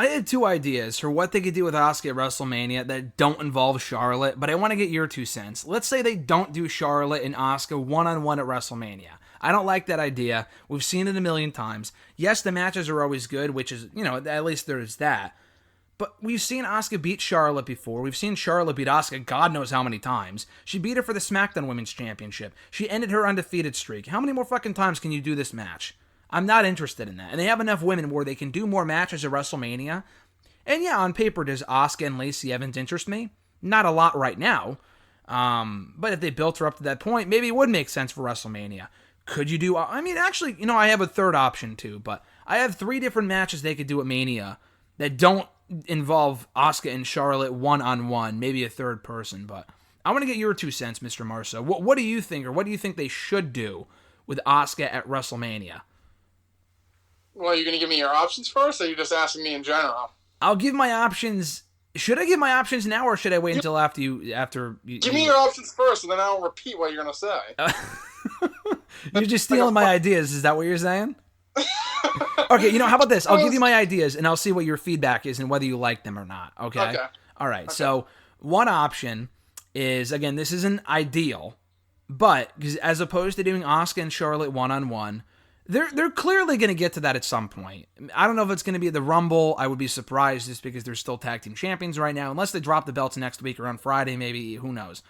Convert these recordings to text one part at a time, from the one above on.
I had two ideas for what they could do with Asuka at WrestleMania that don't involve Charlotte, but I want to get your 2 cents. Let's say they don't do Charlotte and Asuka one-on-one at WrestleMania. I don't like that idea. We've seen it a million times. Yes, the matches are always good, which is, at least there's that. But we've seen Asuka beat Charlotte before. We've seen Charlotte beat Asuka God knows how many times. She beat her for the SmackDown Women's Championship. She ended her undefeated streak. How many more fucking times can you do this match? I'm not interested in that. And they have enough women where they can do more matches at WrestleMania. And yeah, on paper, does Asuka and Lacey Evans interest me? Not a lot right now. But if they built her up to that point, maybe it would make sense for WrestleMania. Could you do... actually, I have a third option too. But I have 3 different matches they could do at Mania that don't involve Asuka and Charlotte one-on-one. Maybe a third person. But I want to get your 2 cents, Mr. Marceau. What do you think, or what do you think they should do with Asuka at WrestleMania? Well, you're going to give me your options first, or are you just asking me in general? I'll give my options. Should I give my options now, or should I wait until after you? Give me your options first, and then I'll repeat what you're going to say. You're just stealing my ideas. Is that what you're saying? Okay, how about this? I'll give you my ideas, and I'll see what your feedback is and whether you like them or not. Okay? All right. Okay. So one option is, again, this isn't ideal, but as opposed to doing Asuka and Charlotte one-on-one, They're clearly going to get to that at some point. I don't know if it's going to be the Rumble. I would be surprised just because they're still tag team champions right now. Unless they drop the belts next week or on Friday, maybe. Who knows?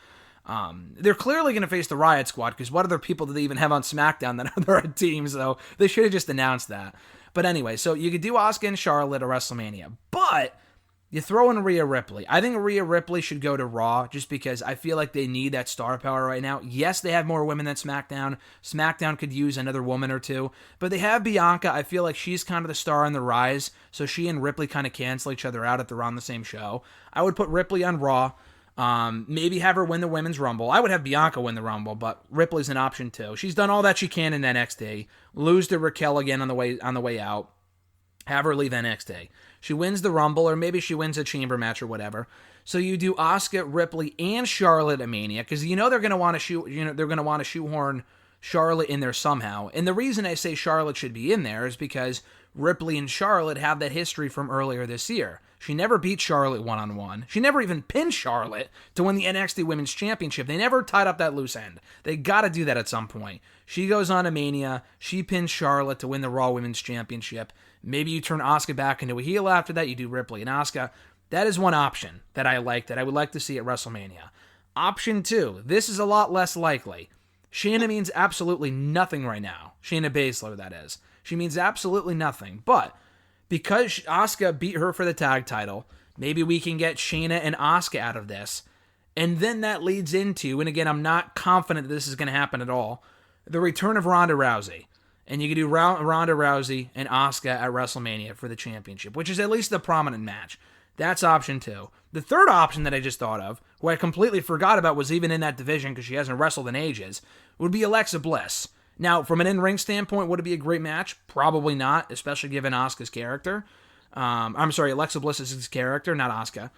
They're clearly going to face the Riot Squad because what other people do they even have on SmackDown that are a team? So they should have just announced that. But anyway, so you could do Asuka and Charlotte at WrestleMania. But you throw in Rhea Ripley. I think Rhea Ripley should go to Raw just because I feel like they need that star power right now. Yes, they have more women than SmackDown. SmackDown could use another woman or two. But they have Bianca. I feel like she's kind of the star on the rise. So she and Ripley kind of cancel each other out if they're on the same show. I would put Ripley on Raw. Maybe have her win the Women's Rumble. I would have Bianca win the Rumble, but Ripley's an option too. She's done all that she can in NXT. Lose to Raquel again on the way out. Have her leave NXT. She wins the Rumble, or maybe she wins a chamber match or whatever. So you do Asuka, Ripley, and Charlotte at Mania, because they're going to want to shoehorn Charlotte in there somehow. And the reason I say Charlotte should be in there is because Ripley and Charlotte have that history from earlier this year. She never beat Charlotte one-on-one. She never even pinned Charlotte to win the NXT Women's Championship. They never tied up that loose end. They got to do that at some point. She goes on to Mania. She pins Charlotte to win the Raw Women's Championship. Maybe you turn Asuka back into a heel after that. You do Ripley and Asuka. That is one option that I like, that I would like to see at WrestleMania. Option 2. This is a lot less likely. Shayna means absolutely nothing right now. Shayna Baszler, that is. She means absolutely nothing. But because Asuka beat her for the tag title, maybe we can get Shayna and Asuka out of this. And then that leads into, and again, I'm not confident that this is going to happen at all, the return of Ronda Rousey. And you can do Ronda Rousey and Asuka at WrestleMania for the championship, which is at least the prominent match. That's option 2. The third option that I just thought of, who I completely forgot about was even in that division because she hasn't wrestled in ages, would be Alexa Bliss. Now, from an in-ring standpoint, would it be a great match? Probably not, especially given Asuka's character. Alexa Bliss is his character, not Asuka.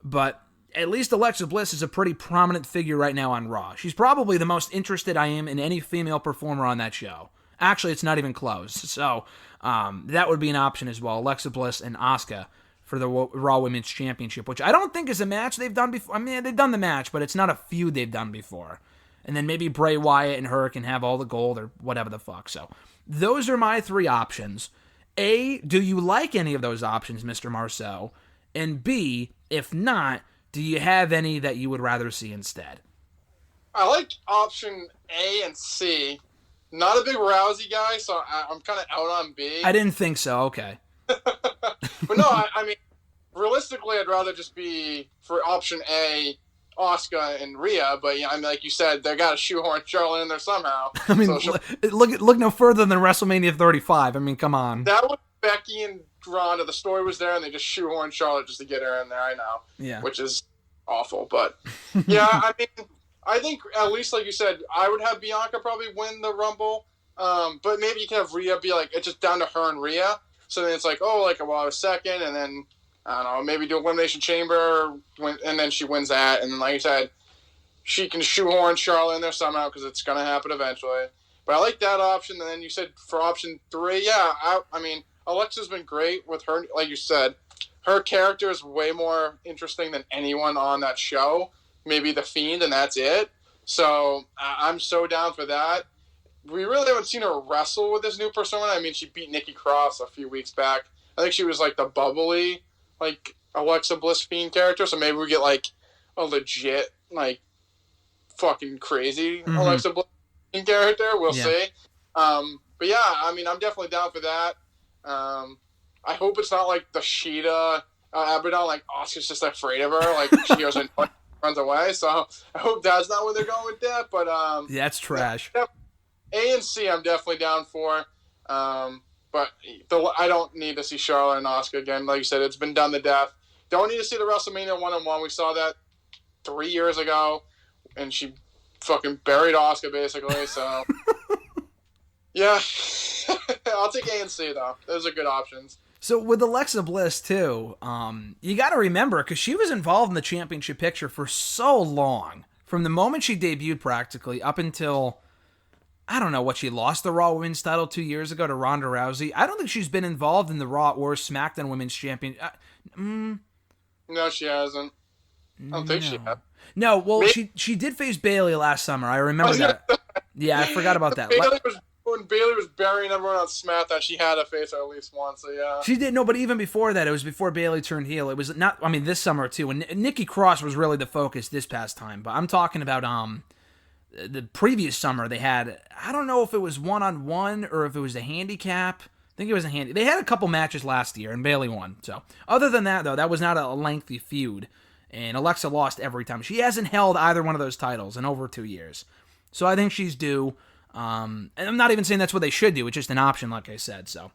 But at least Alexa Bliss is a pretty prominent figure right now on Raw. She's probably the most interested I am in any female performer on that show. Actually, it's not even close. So that would be an option as well. Alexa Bliss and Asuka for the Raw Women's Championship, which I don't think is a match they've done before. I mean, they've done the match, but it's not a feud they've done before. And then maybe Bray Wyatt and her can have all the gold or whatever the fuck. So those are my 3 options. A, do you like any of those options, Mr. Marceau? And B, if not, do you have any that you would rather see instead? I like option A and C. Not a big Rousey guy, so I'm kind of out on B. I didn't think so. Okay. But no, I mean, realistically, I'd rather just be for option A, Asuka and Rhea. But I mean, like you said, they got to shoehorn Charlotte in there somehow. I mean, so look no further than WrestleMania 35. I mean, come on. That was Becky and Ronda. The story was there, and they just shoehorned Charlotte just to get her in there. I know. Yeah. Which is awful, but yeah, I mean. I think, at least like you said, I would have Bianca probably win the Rumble, but maybe you can have Rhea be like, it's just down to her and Rhea, so then it's like, oh, like, well, I was second, and then, I don't know, maybe do Elimination Chamber, and then she wins that, and then, like you said, she can shoehorn Charlotte in there somehow, because it's going to happen eventually. But I like that option, and then you said for option 3, yeah, I mean, Alexa's been great with her, like you said, her character is way more interesting than anyone on that show. Maybe The Fiend, and that's it. So I'm so down for that. We really haven't seen her wrestle with this new persona. I mean, she beat Nikki Cross a few weeks back. I think she was like the bubbly, like Alexa Bliss Fiend character. So maybe we get like a legit, like fucking crazy Alexa Bliss Fiend character. We'll see. But yeah, I mean, I'm definitely down for that. I hope it's not like the Sheeta Abaddon, like Asuka's just afraid of her, like she goes and runs away. So I hope that's not where they're going with that. But that's trash. A and C, I'm definitely down for. But I don't need to see Charlotte and Asuka again. Like you said, it's been done to death. Don't need to see the WrestleMania 1-on-1. We saw that 3 years ago, and she fucking buried Asuka basically. So yeah, I'll take A and C though. Those are good options. So with Alexa Bliss too, you got to remember, because she was involved in the championship picture for so long, from the moment she debuted practically up until, I don't know what, she lost the Raw Women's title 2 years ago to Ronda Rousey. I don't think she's been involved in the Raw or SmackDown Women's Champion. No, she hasn't. I don't think she has. No, well, she did face Bayley last summer. I remember that. Yeah, I forgot about that. When Bayley was burying everyone on SmackDown, she had to face her at least once, so yeah. She did, no, but even before that, it was before Bayley turned heel. It was not, I mean, this summer too, and Nikki Cross was really the focus this past time, but I'm talking about the previous summer they had, I don't know if it was one-on-one or if it was a handicap. I think it was a handicap. They had a couple matches last year, and Bayley won, so. Other than that, though, that was not a lengthy feud, and Alexa lost every time. She hasn't held either one of those titles in over 2 years, so I think she's due. And I'm not even saying that's what they should do. It's just an option, like I said. So,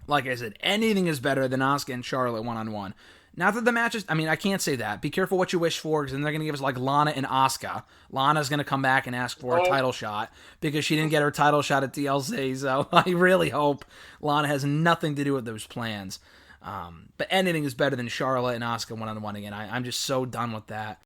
like I said, anything is better than Asuka and Charlotte one-on-one. Not that the matches, I mean, I can't say that. Be careful what you wish for, because then they're going to give us like Lana and Asuka. Lana's going to come back and ask for a title shot because she didn't get her title shot at TLC. So I really hope Lana has nothing to do with those plans. But anything is better than Charlotte and Asuka one-on-one again. I'm just so done with that.